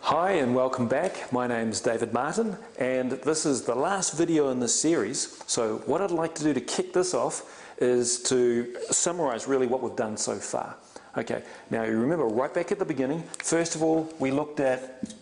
Hi and welcome back. My name is David Martin and this is the last video in this series. So what I'd like to do to kick this off is to summarize really what we've done so far. Okay, now you remember right back at the beginning, first of all we looked at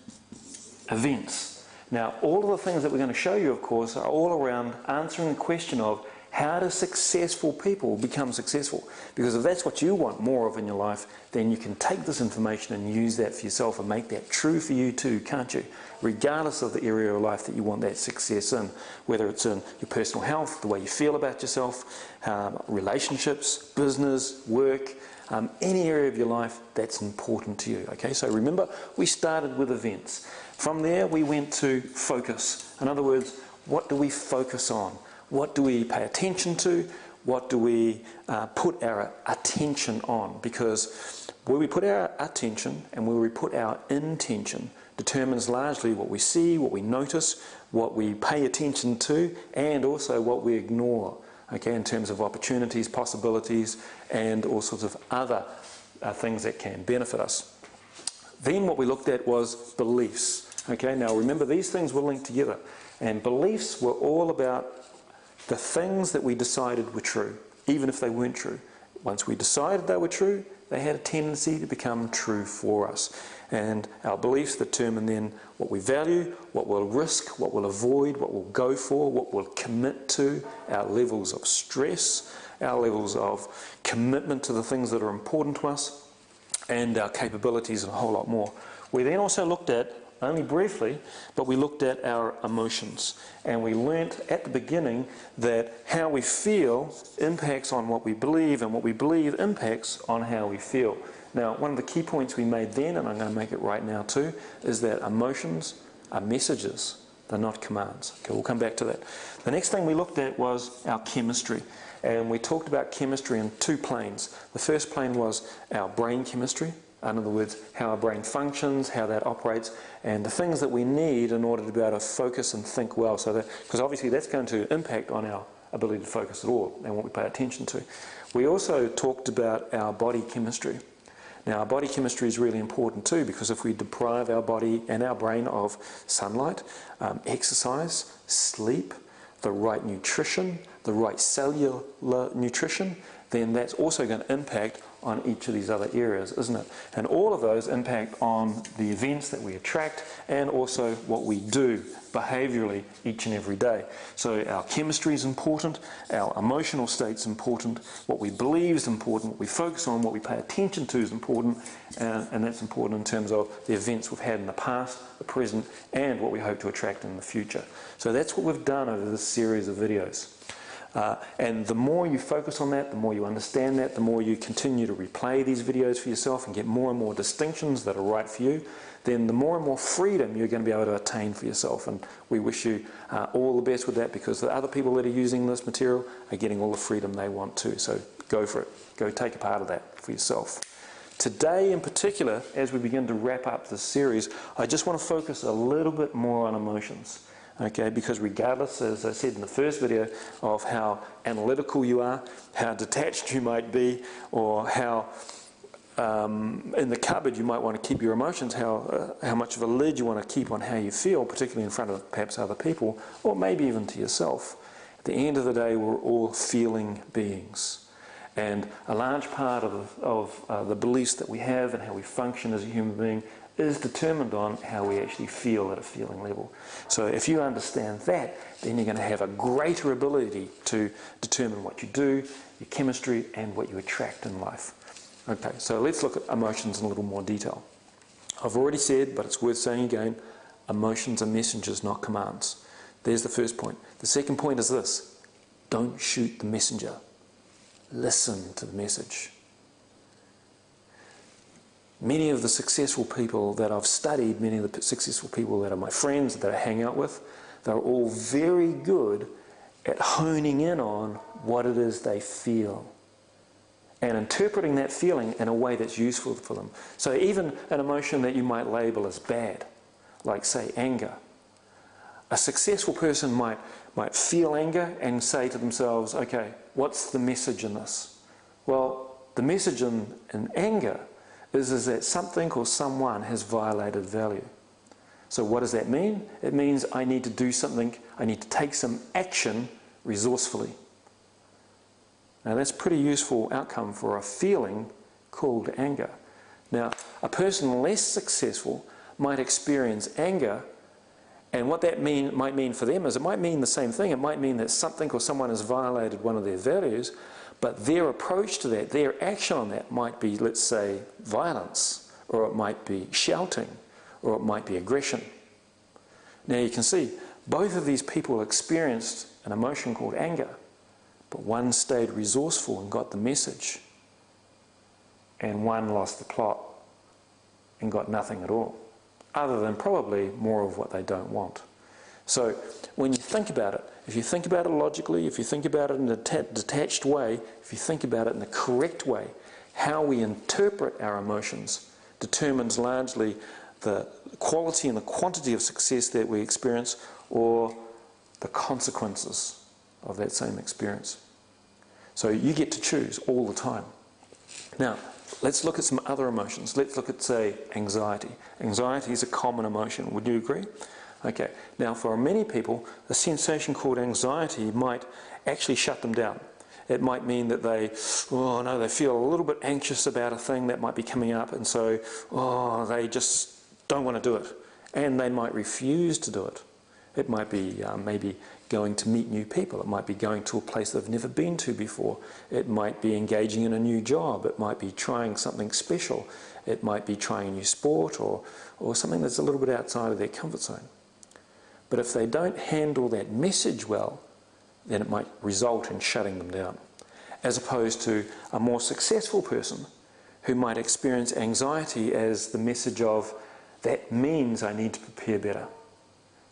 events. Now all of the things that we're going to show you, of course, are all around answering the question of how do successful people become successful? Because if that's what you want more of in your life, then you can take this information and use that for yourself and make that true for you too, can't you? Regardless of the area of life that you want that success in, whether it's in your personal health, the way you feel about yourself, relationships, business, work, any area of your life that's important to you. Okay, so remember we started with events. From there we went to focus. In other words, what do we focus on? What do we pay attention to? What do we put our attention on? Because where we put our attention and where we put our intention determines largely what we see, what we notice, what we pay attention to, and also what we ignore, okay, in terms of opportunities, possibilities, and all sorts of other things that can benefit us. Then what we looked at was beliefs. Okay, now remember these things were linked together, and beliefs were all about the things that we decided were true, even if they weren't true. Once we decided they were true, they had a tendency to become true for us. And our beliefs determine then what we value, what we'll risk, what we'll avoid, what we'll go for, what we'll commit to, our levels of stress, our levels of commitment to the things that are important to us, and our capabilities and a whole lot more. We then also looked at, only briefly, but we looked at our emotions, and we learnt at the beginning that how we feel impacts on what we believe, and what we believe impacts on how we feel. Now, one of the key points we made then, and I'm going to make it right now too, is that emotions are messages, they're not commands. Okay, we'll come back to that. The next thing we looked at was our chemistry, and we talked about chemistry in two planes. The first plane was our brain chemistry. In other words, how our brain functions, how that operates, and the things that we need in order to be able to focus and think well. So that, because obviously that's going to impact on our ability to focus at all and what we pay attention to. We also talked about our body chemistry. Now our body chemistry is really important too, because if we deprive our body and our brain of sunlight, exercise, sleep, the right nutrition, the right cellular nutrition, then that's also going to impact on each of these other areas, isn't it? And all of those impact on the events that we attract and also what we do behaviourally each and every day. So our chemistry is important, our emotional state's important, what we believe is important, what we focus on, what we pay attention to is important, and that's important in terms of the events we've had in the past, the present, and what we hope to attract in the future. So that's what we've done over this series of videos. And the more you focus on that, the more you understand that, the more you continue to replay these videos for yourself and get more and more distinctions that are right for you, then the more and more freedom you're going to be able to attain for yourself. And we wish you all the best with that, because the other people that are using this material are getting all the freedom they want too. So go for it. Go take a part of that for yourself. Today in particular, as we begin to wrap up this series, I just want to focus a little bit more on emotions. Okay, because regardless, as I said in the first video, of how analytical you are, how detached you might be, or how in the cupboard you might want to keep your emotions, how much of a lid you want to keep on how you feel, particularly in front of perhaps other people, or maybe even to yourself. At the end of the day, we're all feeling beings. And a large part of the beliefs that we have and how we function as a human being is determined on how we actually feel at a feeling level. So if you understand that, then you're going to have a greater ability to determine what you do, your chemistry, and what you attract in life. Okay, so let's look at emotions in a little more detail. I've already said, but it's worth saying again, emotions are messengers, not commands. There's the first point. The second point is this: don't shoot the messenger. Listen to the message. Many of the successful people that I've studied, many of the successful people that are my friends, that I hang out with, they're all very good at honing in on what it is they feel and interpreting that feeling in a way that's useful for them. So even an emotion that you might label as bad, like say anger, a successful person might feel anger and say to themselves, okay, what's the message in this? Well, the message in anger is that something or someone has violated value. So what does that mean? It means I need to do something, I need to take some action resourcefully. Now that's a pretty useful outcome for a feeling called anger. Now, a person less successful might experience anger, and what that might mean for them is it might mean the same thing. It might mean that something or someone has violated one of their values, but their approach to that, their action on that might be, let's say, violence, or it might be shouting, or it might be aggression. Now you can see, both of these people experienced an emotion called anger, but one stayed resourceful and got the message, and one lost the plot and got nothing at all, other than probably more of what they don't want. So when you think about it, if you think about it logically, if you think about it in a detached way, if you think about it in the correct way, how we interpret our emotions determines largely the quality and the quantity of success that we experience, or the consequences of that same experience. So you get to choose all the time. Now, let's look at some other emotions. Let's look at, say, anxiety. Anxiety is a common emotion. Would you agree? Okay. Now, for many people, a sensation called anxiety might actually shut them down. It might mean that they feel a little bit anxious about a thing that might be coming up, and so, they just don't want to do it. And they might refuse to do it. It might be maybe going to meet new people. It might be going to a place they've never been to before. It might be engaging in a new job. It might be trying something special. It might be trying a new sport, or something that's a little bit outside of their comfort zone. But if they don't handle that message well, then it might result in shutting them down. As opposed to a more successful person who might experience anxiety as the message of, that means I need to prepare better.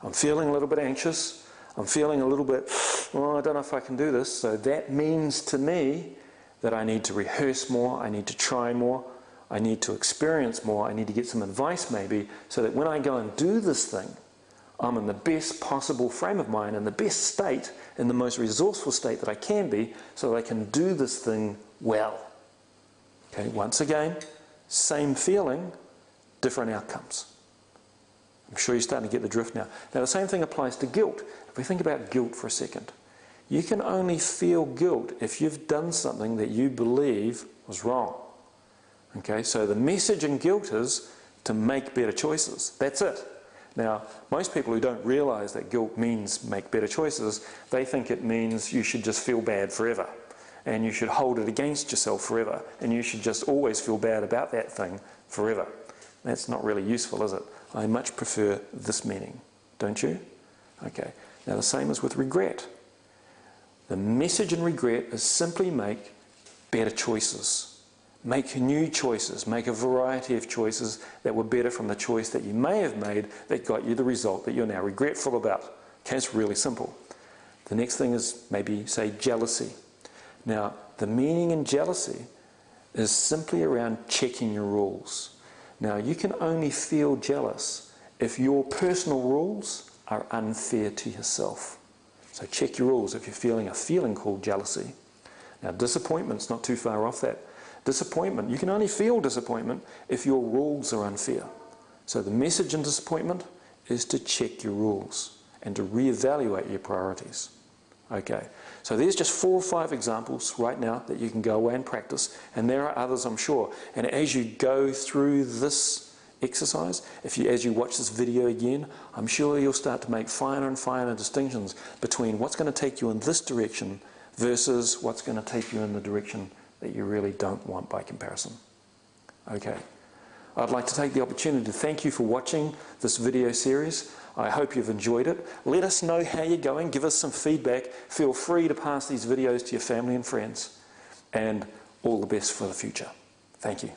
I'm feeling a little bit anxious. I'm feeling a little bit, I don't know if I can do this. So that means to me that I need to rehearse more, I need to try more, I need to experience more, I need to get some advice maybe, so that when I go and do this thing, I'm in the best possible frame of mind, in the best state, in the most resourceful state that I can be, so that I can do this thing well. Okay, once again, same feeling, different outcomes. I'm sure you're starting to get the drift now. Now the same thing applies to guilt. If we think about guilt for a second, you can only feel guilt if you've done something that you believe was wrong. Okay, so the message in guilt is to make better choices. That's it. Now, most people who don't realize that guilt means make better choices, they think it means you should just feel bad forever, and you should hold it against yourself forever, and you should just always feel bad about that thing forever. That's not really useful, is it? I much prefer this meaning, don't you? Okay, now the same is with regret. The message in regret is simply make better choices. Make new choices, make a variety of choices that were better from the choice that you may have made that got you the result that you're now regretful about. Okay, it's really simple. The next thing is maybe, say, jealousy. Now, the meaning in jealousy is simply around checking your rules. Now, you can only feel jealous if your personal rules are unfair to yourself. So check your rules if you're feeling a feeling called jealousy. Now, disappointment's not too far off that. Disappointment, you can only feel disappointment if your rules are unfair. So the message in disappointment is to check your rules and to reevaluate your priorities. Okay, so there's just 4 or 5 examples right now that you can go away and practice, and there are others, I'm sure. And as you go through this exercise, as you watch this video again, I'm sure you'll start to make finer and finer distinctions between what's going to take you in this direction versus what's going to take you in the direction that you really don't want by comparison. Okay, I'd like to take the opportunity to thank you for watching this video series. I hope you've enjoyed it. Let us know how you're going, give us some feedback. Feel free to pass these videos to your family and friends, and all the best for the future. Thank you.